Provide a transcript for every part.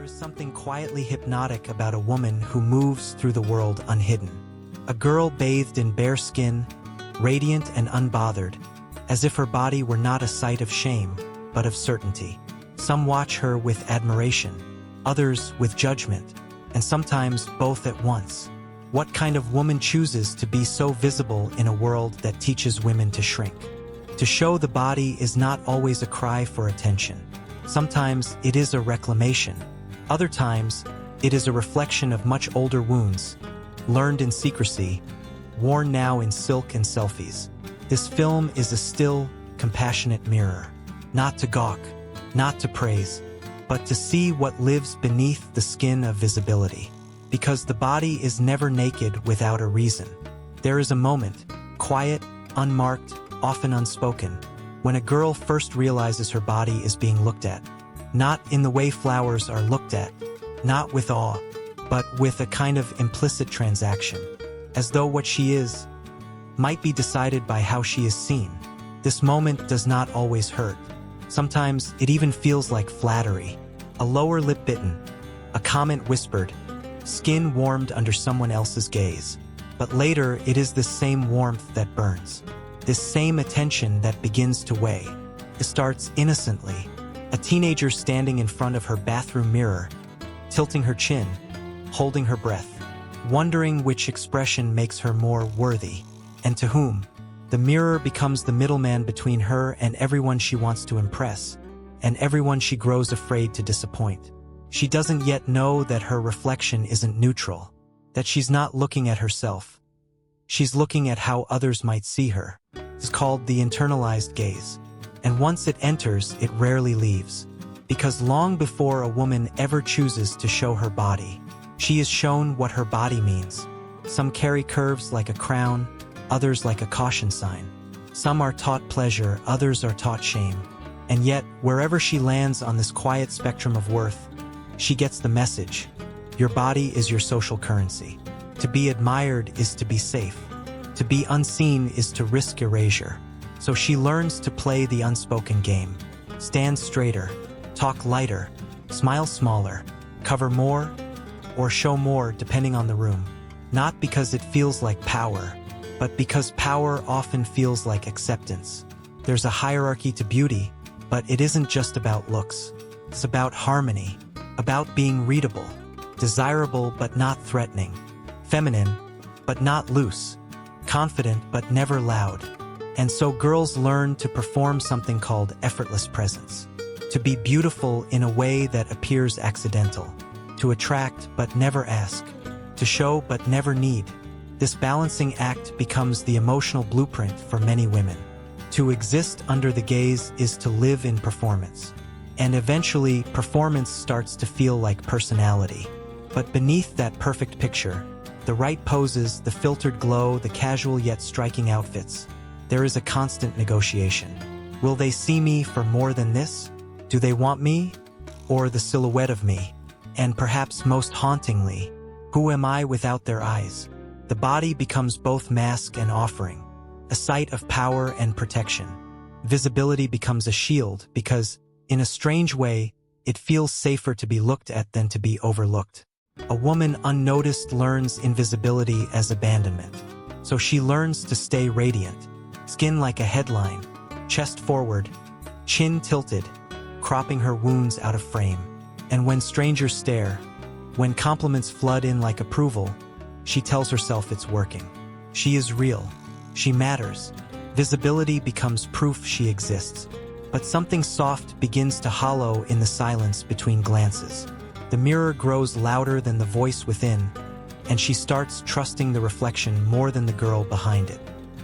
is something quietly hypnotic about a woman who moves through the world unhidden. A girl bathed in bare skin, radiant and unbothered, as if her body were not a sight of shame, but of certainty. Some watch her with admiration, others with judgment, and sometimes both at once. What kind of woman chooses to be so visible in a world that teaches women to shrink? To show the body is not always a cry for attention. Sometimes it is a reclamation. Other times, it is a reflection of much older wounds, learned in secrecy, worn now in silk and selfies. This film is a still, compassionate mirror, not to gawk, not to praise, but to see what lives beneath the skin of visibility. Because the body is never naked without a reason. There is a moment, quiet, unmarked, often unspoken, when a girl first realizes her body is being looked at. Not in the way flowers are looked at, not with awe, but with a kind of implicit transaction, as though what she is might be decided by how she is seen. This moment does not always hurt. Sometimes it even feels like flattery. A lower lip bitten, a comment whispered, skin warmed under someone else's gaze. But later it is this same warmth that burns. This same attention that begins to weigh. It starts innocently. A teenager standing in front of her bathroom mirror, tilting her chin, holding her breath, wondering which expression makes her more worthy, and to whom. The mirror becomes the middleman between her and everyone she wants to impress, and everyone she grows afraid to disappoint. She doesn't yet know that her reflection isn't neutral, that she's not looking at herself. She's looking at how others might see her. It's called the internalized gaze. And once it enters, it rarely leaves. Because long before a woman ever chooses to show her body, she is shown what her body means. Some carry curves like a crown, others like a caution sign. Some are taught pleasure, others are taught shame. And yet, wherever she lands on this quiet spectrum of worth, she gets the message. Your body is your social currency. To be admired is to be safe. To be unseen is to risk erasure. So she learns to play the unspoken game. Stand straighter, talk lighter, smile smaller, cover more, or show more depending on the room. Not because it feels like power, but because power often feels like acceptance. There's a hierarchy to beauty, but it isn't just about looks. It's about harmony, about being readable, desirable but not threatening, feminine but not loose, confident but never loud. And so girls learn to perform something called effortless presence, to be beautiful in a way that appears accidental, to attract but never ask, to show but never need. This balancing act becomes the emotional blueprint for many women. To exist under the gaze is to live in performance. And eventually, performance starts to feel like personality. But beneath that perfect picture, the right poses, the filtered glow, the casual yet striking outfits, there is a constant negotiation. Will they see me for more than this? Do they want me? Or the silhouette of me? And perhaps most hauntingly, who am I without their eyes? The body becomes both mask and offering, a site of power and protection. Visibility becomes a shield because, in a strange way, it feels safer to be looked at than to be overlooked. A woman unnoticed learns invisibility as abandonment. So she learns to stay radiant, skin like a headline, chest forward, chin tilted, cropping her wounds out of frame. And when strangers stare, when compliments flood in like approval, she tells herself it's working. She is real. She matters. Visibility becomes proof she exists. But something soft begins to hollow in the silence between glances. The mirror grows louder than the voice within, and she starts trusting the reflection more than the girl behind it.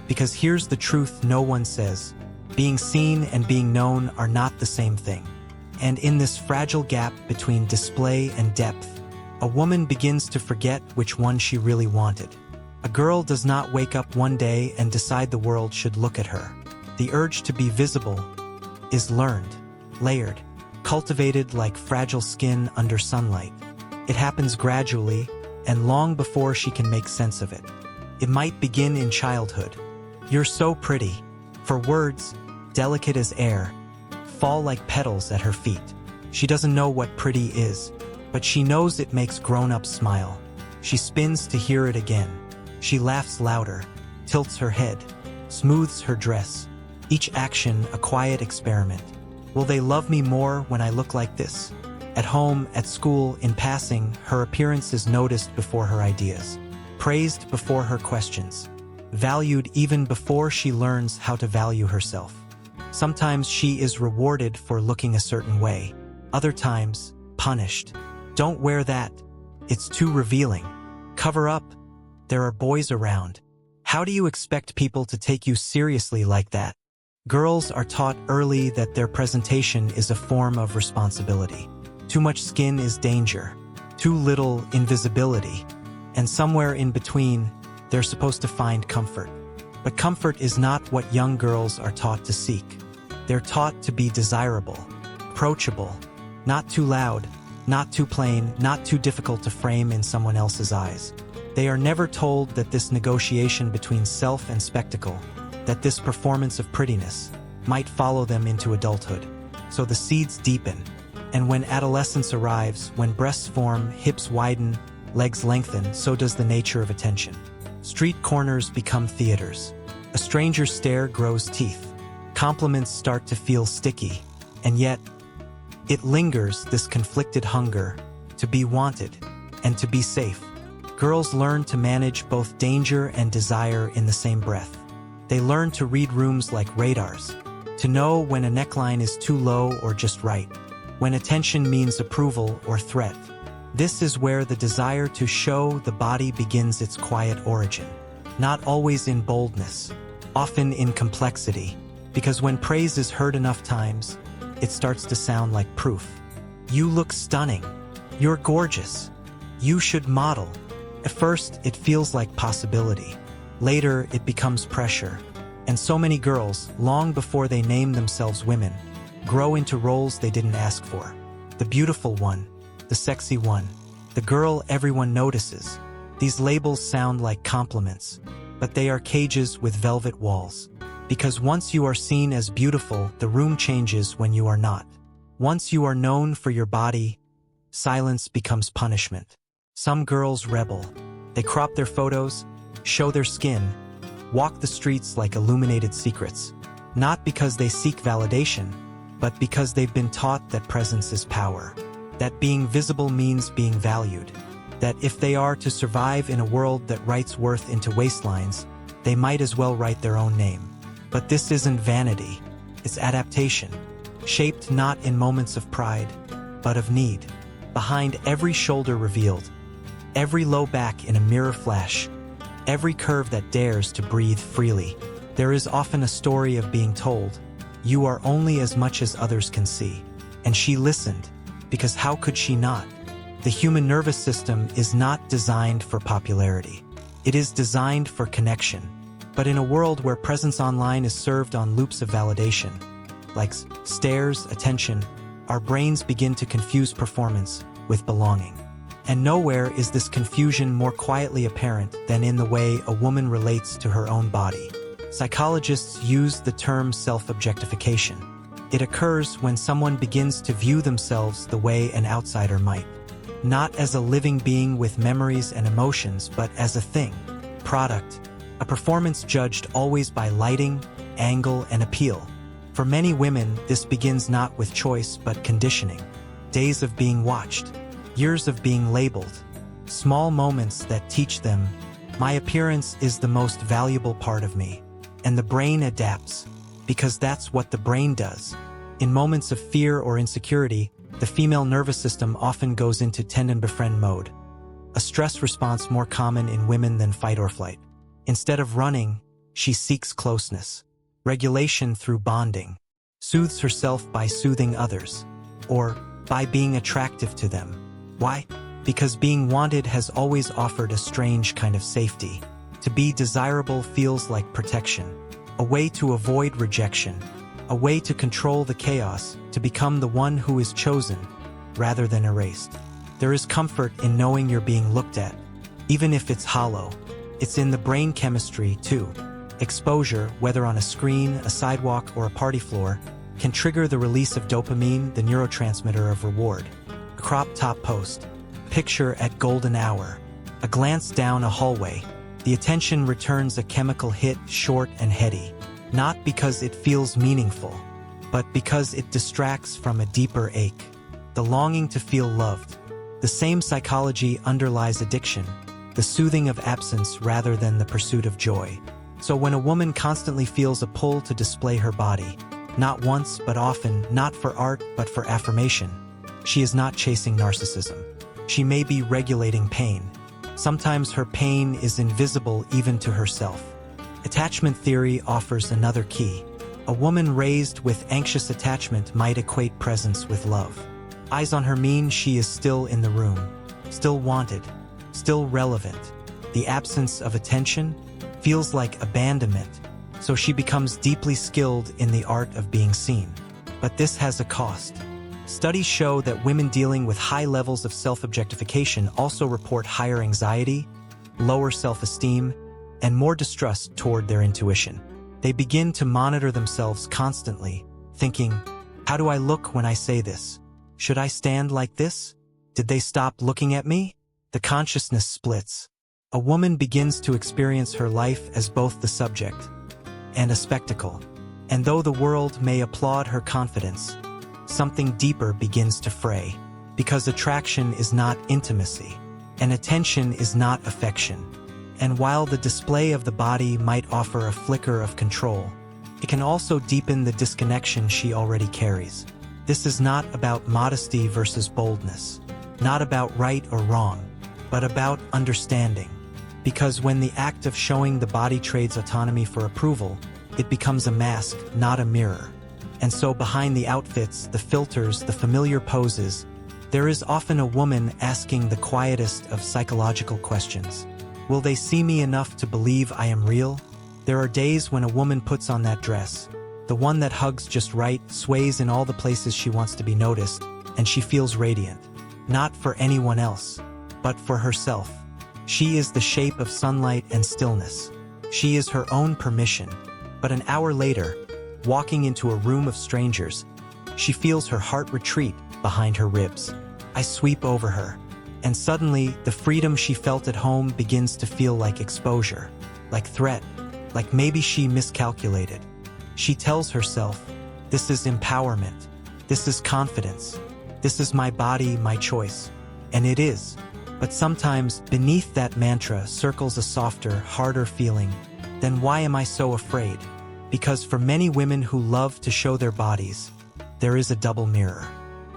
Because here's the truth no one says. Being seen and being known are not the same thing. And in this fragile gap between display and depth, a woman begins to forget which one she really wanted. A girl does not wake up one day and decide the world should look at her. The urge to be visible is learned, layered, cultivated like fragile skin under sunlight. It happens gradually and long before she can make sense of it. It might begin in childhood. You're so pretty. For words, delicate as air, fall like petals at her feet. She doesn't know what pretty is. but she knows it makes grown-ups smile. She spins to hear it again. She laughs louder, tilts her head, smooths her dress. Each action a quiet experiment. Will they love me more when I look like this? At home, at school, in passing, her appearance is noticed before her ideas, praised before her questions, valued even before she learns how to value herself. Sometimes she is rewarded for looking a certain way, other times, punished. Don't wear that. It's too revealing. Cover up. There are boys around. How do you expect people to take you seriously like that? Girls are taught early that their presentation is a form of responsibility. Too much skin is danger. Too little, invisibility. And somewhere in between, they're supposed to find comfort. But comfort is not what young girls are taught to seek. They're taught to be desirable, approachable, not too loud, not too plain, not too difficult to frame in someone else's eyes. They are never told that this negotiation between self and spectacle, that this performance of prettiness, might follow them into adulthood. So the seeds deepen, and when adolescence arrives, when breasts form, hips widen, legs lengthen, so does the nature of attention. Street corners become theaters. A stranger's stare grows teeth. Compliments start to feel sticky, and yet, it lingers, this conflicted hunger, to be wanted, and to be safe. Girls learn to manage both danger and desire in the same breath. They learn to read rooms like radars, to know when a neckline is too low or just right, when attention means approval or threat. This is where the desire to show the body begins its quiet origin. Not always in boldness, often in complexity, because when praise is heard enough times, it starts to sound like proof. You look stunning. You're gorgeous. You should model. At first, it feels like possibility. Later, it becomes pressure. And so many girls, long before they name themselves women, grow into roles they didn't ask for. The beautiful one, the sexy one, the girl everyone notices. These labels sound like compliments, but they are cages with velvet walls. Because once you are seen as beautiful, the room changes when you are not. Once you are known for your body, silence becomes punishment. Some girls rebel. They crop their photos, show their skin, walk the streets like illuminated secrets. Not because they seek validation, but because they've been taught that presence is power. That being visible means being valued. That if they are to survive in a world that writes worth into waistlines, they might as well write their own name. But this isn't vanity, it's adaptation, shaped not in moments of pride, but of need. Behind every shoulder revealed, every low back in a mirror flash, every curve that dares to breathe freely, there is often a story of being told, you are only as much as others can see. And she listened, because how could she not? The human nervous system is not designed for popularity. It is designed for connection. But in a world where presence online is served on loops of validation, like stares, attention, our brains begin to confuse performance with belonging. And nowhere is this confusion more quietly apparent than in the way a woman relates to her own body. Psychologists use the term self-objectification. It occurs when someone begins to view themselves the way an outsider might. Not as a living being with memories and emotions, but as a thing, product, a performance judged always by lighting, angle, and appeal. For many women, this begins not with choice but conditioning. Days of being watched, years of being labeled, small moments that teach them, my appearance is the most valuable part of me. And the brain adapts, because that's what the brain does. In moments of fear or insecurity, the female nervous system often goes into tend and befriend mode, a stress response more common in women than fight or flight. Instead of running, she seeks closeness, regulation through bonding, soothes herself by soothing others, or by being attractive to them. Why? Because being wanted has always offered a strange kind of safety. To be desirable feels like protection, a way to avoid rejection, a way to control the chaos, to become the one who is chosen, rather than erased. There is comfort in knowing you're being looked at, even if it's hollow. It's in the brain chemistry, too. Exposure, whether on a screen, a sidewalk, or a party floor, can trigger the release of dopamine, the neurotransmitter of reward. A crop top post, picture at golden hour, a glance down a hallway. The attention returns a chemical hit, short and heady, not because it feels meaningful, but because it distracts from a deeper ache, the longing to feel loved. The same psychology underlies addiction, the soothing of absence rather than the pursuit of joy. So when a woman constantly feels a pull to display her body, not once but often, not for art but for affirmation, she is not chasing narcissism. She may be regulating pain. Sometimes her pain is invisible even to herself. Attachment theory offers another key. A woman raised with anxious attachment might equate presence with love. Eyes on her mean she is still in the room, still wanted, still relevant. The absence of attention feels like abandonment, so she becomes deeply skilled in the art of being seen. But this has a cost. Studies show that women dealing with high levels of self-objectification also report higher anxiety, lower self-esteem, and more distrust toward their intuition. They begin to monitor themselves constantly, thinking, how do I look when I say this? Should I stand like this? Did they stop looking at me? The consciousness splits. A woman begins to experience her life as both the subject and a spectacle. And though the world may applaud her confidence, something deeper begins to fray. Because attraction is not intimacy, and attention is not affection. And while the display of the body might offer a flicker of control, it can also deepen the disconnection she already carries. This is not about modesty versus boldness, not about right or wrong, but about understanding. Because when the act of showing the body trades autonomy for approval, it becomes a mask, not a mirror. And so behind the outfits, the filters, the familiar poses, there is often a woman asking the quietest of psychological questions. Will they see me enough to believe I am real? There are days when a woman puts on that dress, the one that hugs just right, sways in all the places she wants to be noticed, and she feels radiant. Not for anyone else, but for herself. She is the shape of sunlight and stillness. She is her own permission. But an hour later, walking into a room of strangers, she feels her heart retreat behind her ribs. I sweep over her, and suddenly the freedom she felt at home begins to feel like exposure, like threat, like maybe she miscalculated. She tells herself, this is empowerment, this is confidence, this is my body, my choice. And it is. But sometimes beneath that mantra circles a softer, harder feeling. Then why am I so afraid? Because for many women who love to show their bodies, there is a double mirror.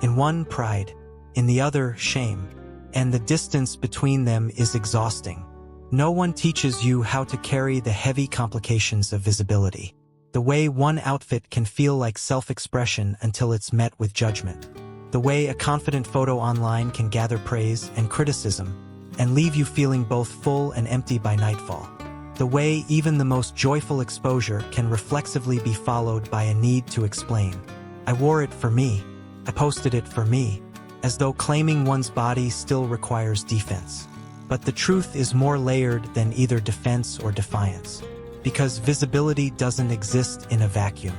In one, pride, in the other, shame. And the distance between them is exhausting. No one teaches you how to carry the heavy complications of visibility. The way one outfit can feel like self-expression until it's met with judgment. The way a confident photo online can gather praise and criticism and leave you feeling both full and empty by nightfall. The way even the most joyful exposure can reflexively be followed by a need to explain. I wore it for me. I posted it for me. As though claiming one's body still requires defense. But the truth is more layered than either defense or defiance. Because visibility doesn't exist in a vacuum.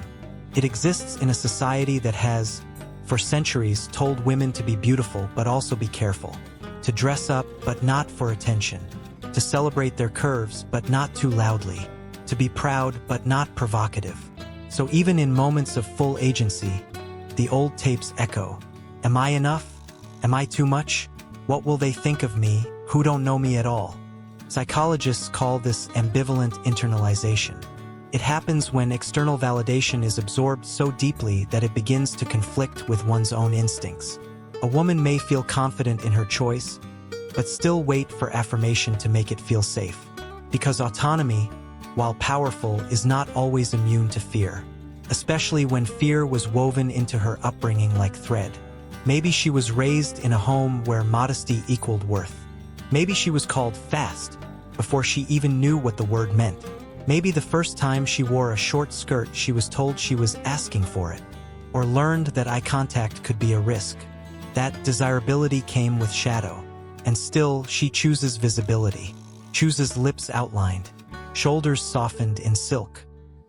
It exists in a society that has, for centuries, told women to be beautiful but also be careful. To dress up but not for attention. To celebrate their curves but not too loudly. To be proud but not provocative. So even in moments of full agency, the old tapes echo. Am I enough? Am I too much? What will they think of me, who don't know me at all? Psychologists call this ambivalent internalization. It happens when external validation is absorbed so deeply that it begins to conflict with one's own instincts. A woman may feel confident in her choice, but still wait for affirmation to make it feel safe. Because autonomy, while powerful, is not always immune to fear. Especially when fear was woven into her upbringing like thread. Maybe she was raised in a home where modesty equaled worth. Maybe she was called fast before she even knew what the word meant. Maybe the first time she wore a short skirt she was told she was asking for it, or learned that eye contact could be a risk. That desirability came with shadow, and still she chooses visibility, chooses lips outlined, shoulders softened in silk,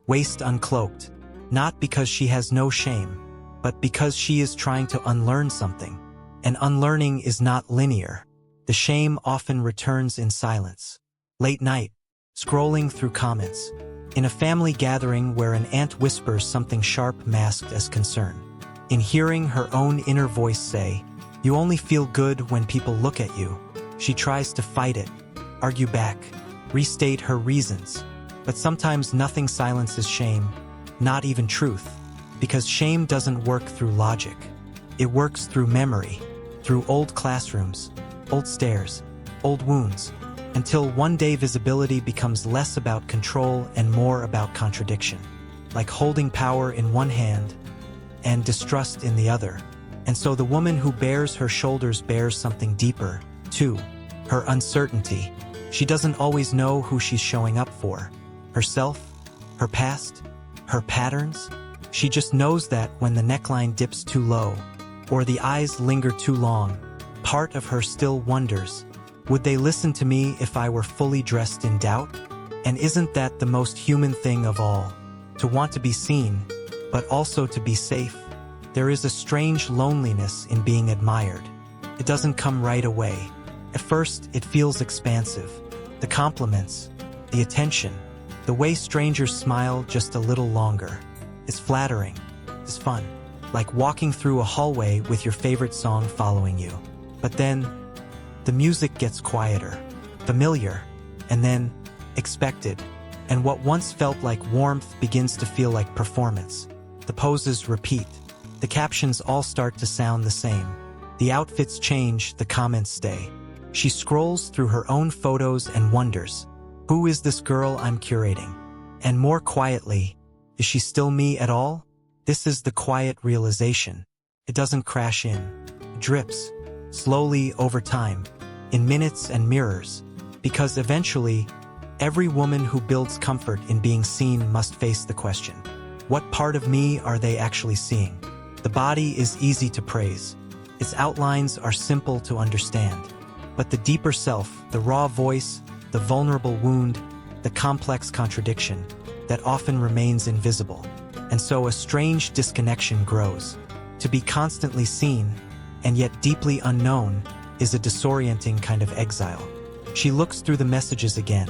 waist uncloaked, not because she has no shame, but because she is trying to unlearn something. And unlearning is not linear. The shame often returns in silence. Late night, scrolling through comments. In a family gathering where an aunt whispers something sharp masked as concern. In hearing her own inner voice say, "You only feel good when people look at you," she tries to fight it, argue back, restate her reasons. But sometimes nothing silences shame, not even truth, because shame doesn't work through logic. It works through memory, through old classrooms, old stares, old wounds, until one day visibility becomes less about control and more about contradiction, like holding power in one hand and distrust in the other. And so the woman who bears her shoulders bears something deeper, too, her uncertainty. She doesn't always know who she's showing up for, herself, her past, her patterns. She just knows that when the neckline dips too low, or the eyes linger too long, part of her still wonders, would they listen to me if I were fully dressed in doubt? And isn't that the most human thing of all? To want to be seen, but also to be safe. There is a strange loneliness in being admired. It doesn't come right away. At first, it feels expansive. The compliments, the attention, the way strangers smile just a little longer. It's flattering. It's fun. Like walking through a hallway with your favorite song following you. But then, the music gets quieter, familiar, and then expected. And what once felt like warmth begins to feel like performance. The poses repeat. The captions all start to sound the same. The outfits change, the comments stay. She scrolls through her own photos and wonders, who is this girl I'm curating? And more quietly, is she still me at all? This is the quiet realization. It doesn't crash in. It drips, slowly over time, in minutes and mirrors, because eventually, every woman who builds comfort in being seen must face the question, what part of me are they actually seeing? The body is easy to praise. Its outlines are simple to understand. But the deeper self, the raw voice, the vulnerable wound, the complex contradiction, that often remains invisible. And so a strange disconnection grows. To be constantly seen, and yet deeply unknown, is a disorienting kind of exile. She looks through the messages again.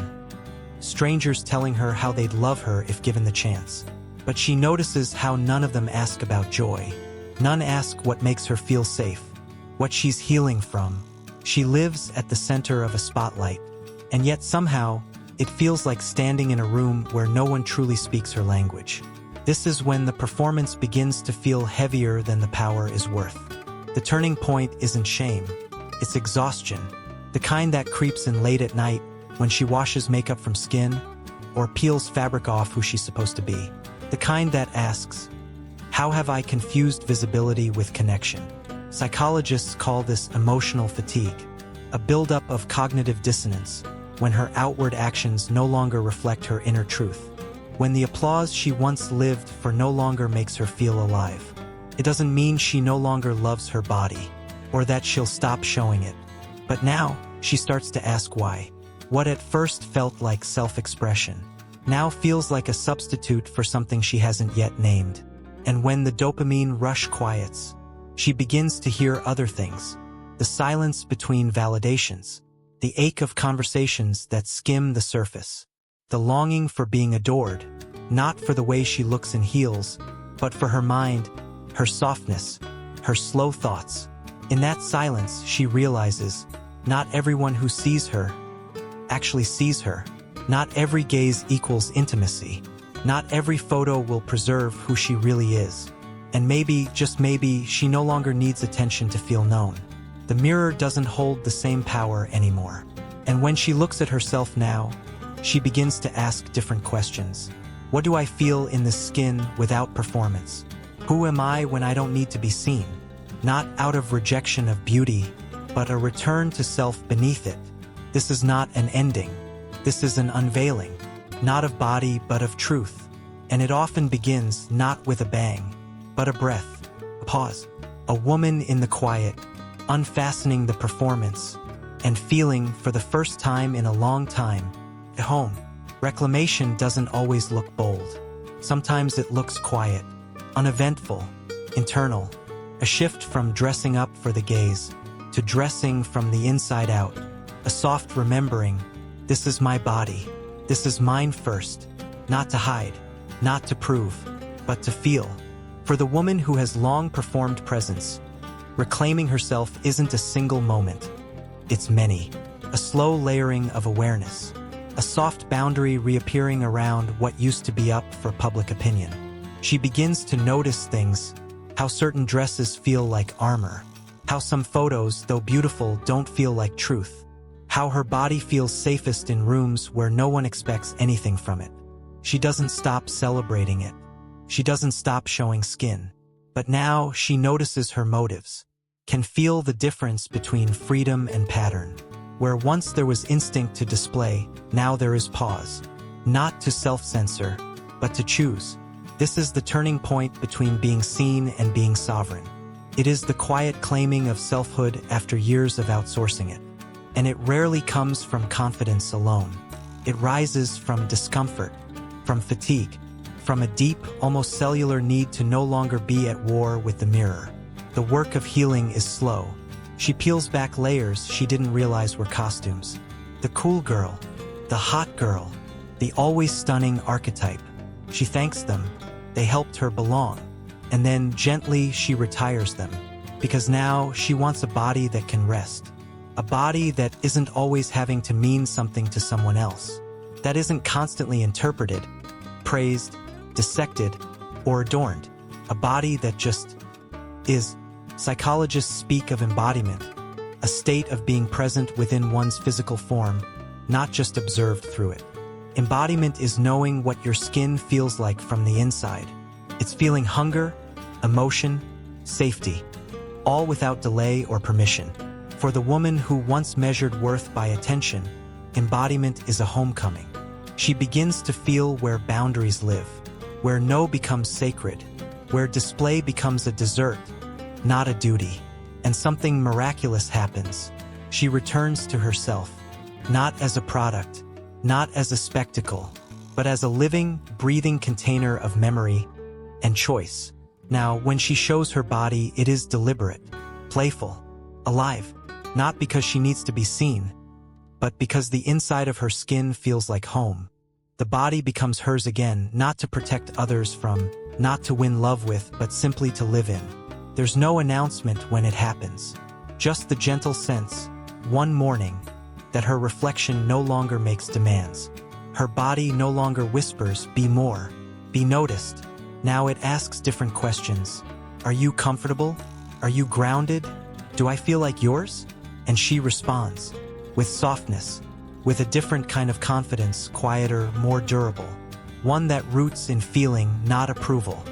Strangers telling her how they'd love her if given the chance. But she notices how none of them ask about joy. None ask what makes her feel safe, what she's healing from. She lives at the center of a spotlight, and yet somehow, it feels like standing in a room where no one truly speaks her language. This is when the performance begins to feel heavier than the power is worth. The turning point isn't shame, it's exhaustion, the kind that creeps in late at night when she washes makeup from skin or peels fabric off who she's supposed to be. The kind that asks, how have I confused visibility with connection? Psychologists call this emotional fatigue, a buildup of cognitive dissonance, when her outward actions no longer reflect her inner truth. When the applause she once lived for no longer makes her feel alive. It doesn't mean she no longer loves her body, or that she'll stop showing it. But now, she starts to ask why. What at first felt like self-expression, now feels like a substitute for something she hasn't yet named. And when the dopamine rush quiets, she begins to hear other things. The silence between validations, the ache of conversations that skim the surface, the longing for being adored, not for the way she looks in heels, but for her mind, her softness, her slow thoughts. In that silence, she realizes, not everyone who sees her actually sees her. Not every gaze equals intimacy. Not every photo will preserve who she really is. And maybe, just maybe, she no longer needs attention to feel known. The mirror doesn't hold the same power anymore. And when she looks at herself now, she begins to ask different questions. What do I feel in this skin without performance? Who am I when I don't need to be seen? Not out of rejection of beauty, but a return to self beneath it. This is not an ending. This is an unveiling, not of body but of truth. And it often begins not with a bang, but a breath, a pause. A woman in the quiet, unfastening the performance, and feeling for the first time in a long time, at home. Reclamation doesn't always look bold. Sometimes it looks quiet, uneventful, internal. A shift from dressing up for the gaze to dressing from the inside out. A soft remembering, this is my body. This is mine first. Not to hide, not to prove, but to feel. For the woman who has long performed presence, reclaiming herself isn't a single moment. It's many. A slow layering of awareness. A soft boundary reappearing around what used to be up for public opinion. She begins to notice things, how certain dresses feel like armor, how some photos, though beautiful, don't feel like truth, how her body feels safest in rooms where no one expects anything from it. She doesn't stop celebrating it. She doesn't stop showing skin. But now she notices her motives, can feel the difference between freedom and pattern. Where once there was instinct to display, now there is pause. Not to self-censor, but to choose. This is the turning point between being seen and being sovereign. It is the quiet claiming of selfhood after years of outsourcing it. And it rarely comes from confidence alone. It rises from discomfort, from fatigue, from a deep, almost cellular need to no longer be at war with the mirror. The work of healing is slow. She peels back layers she didn't realize were costumes. The cool girl, the hot girl, the always stunning archetype. She thanks them. They helped her belong. And then gently she retires them. Because now she wants a body that can rest. A body that isn't always having to mean something to someone else. That isn't constantly interpreted, praised, dissected, or adorned. A body that just is. Psychologists speak of embodiment, a state of being present within one's physical form, not just observed through it. Embodiment is knowing what your skin feels like from the inside. It's feeling hunger, emotion, safety, all without delay or permission. For the woman who once measured worth by attention, embodiment is a homecoming. She begins to feel where boundaries live, where no becomes sacred, where display becomes a desert, not a duty. And something miraculous happens. She returns to herself, not as a product, not as a spectacle, but as a living, breathing container of memory and choice. Now, when she shows her body, it is deliberate, playful, alive, not because she needs to be seen, but because the inside of her skin feels like home. The body becomes hers again, not to protect others from, not to win love with, but simply to live in. There's no announcement when it happens, just the gentle sense, one morning, that her reflection no longer makes demands. Her body no longer whispers, be more, be noticed. Now it asks different questions. Are you comfortable? Are you grounded? Do I feel like yours? And she responds, with softness, with a different kind of confidence, quieter, more durable. One that roots in feeling, not approval,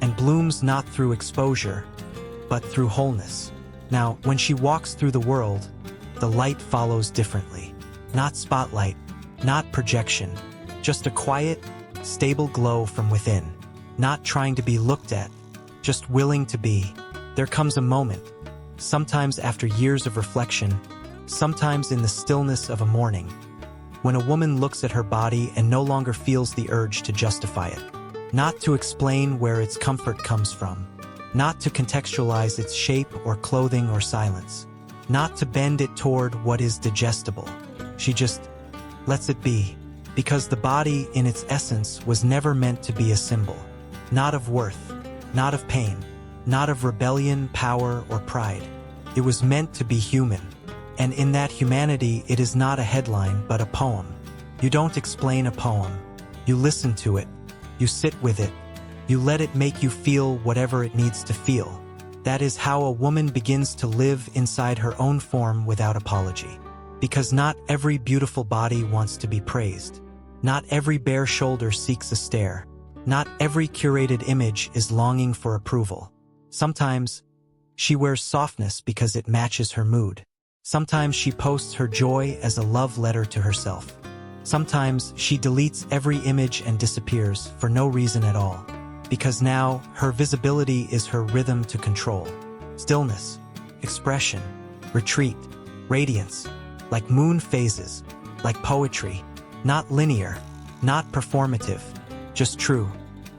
and blooms not through exposure, but through wholeness. Now, when she walks through the world, the light follows differently. Not spotlight, not projection, just a quiet, stable glow from within. Not trying to be looked at, just willing to be. There comes a moment, sometimes after years of reflection, sometimes in the stillness of a morning, when a woman looks at her body and no longer feels the urge to justify it. Not to explain where its comfort comes from. Not to contextualize its shape or clothing or silence. Not to bend it toward what is digestible. She just lets it be, because the body in its essence was never meant to be a symbol. Not of worth, not of pain, not of rebellion, power, or pride. It was meant to be human. And in that humanity, it is not a headline, but a poem. You don't explain a poem. You listen to it. You sit with it. You let it make you feel whatever it needs to feel. That is how a woman begins to live inside her own form without apology. Because not every beautiful body wants to be praised. Not every bare shoulder seeks a stare. Not every curated image is longing for approval. Sometimes, she wears softness because it matches her mood. Sometimes she posts her joy as a love letter to herself. Sometimes she deletes every image and disappears for no reason at all. Because now, her visibility is her rhythm to control. Stillness, expression, retreat, radiance, like moon phases, like poetry, not linear, not performative, just true.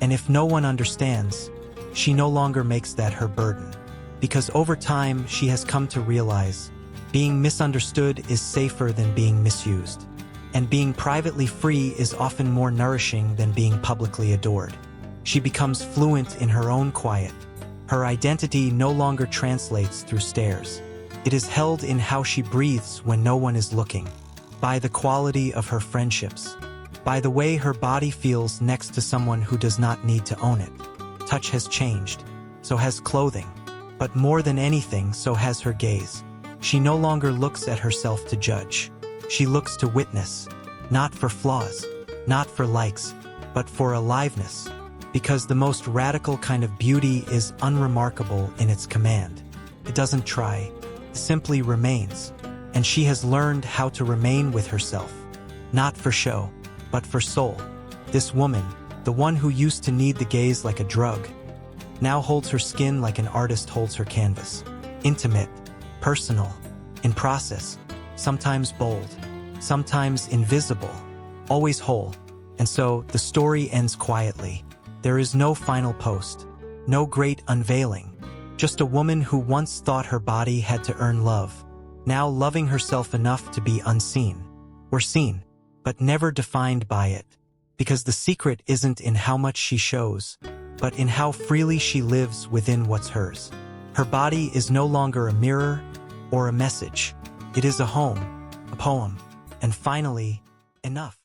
And if no one understands, she no longer makes that her burden. because over time she has come to realize being misunderstood is safer than being misused, and being privately free is often more nourishing than being publicly adored. She becomes fluent in her own quiet. Her identity no longer translates through stares. It is held in how she breathes when no one is looking, by the quality of her friendships, by the way her body feels next to someone who does not need to own it. Touch has changed, so has clothing, but more than anything, so has her gaze. She no longer looks at herself to judge. She looks to witness, not for flaws, not for likes, but for aliveness, because the most radical kind of beauty is unremarkable in its command. It doesn't try, it simply remains, and she has learned how to remain with herself, not for show, but for soul. This woman, the one who used to need the gaze like a drug, now holds her skin like an artist holds her canvas. Intimate, personal, in process, sometimes bold, sometimes invisible, always whole. And so the story ends quietly. There is no final post, no great unveiling, just a woman who once thought her body had to earn love, now loving herself enough to be unseen, or seen, but never defined by it, because the secret isn't in how much she shows, but in how freely she lives within what's hers. Her body is no longer a mirror or a message. It is a home, a poem, and finally, enough.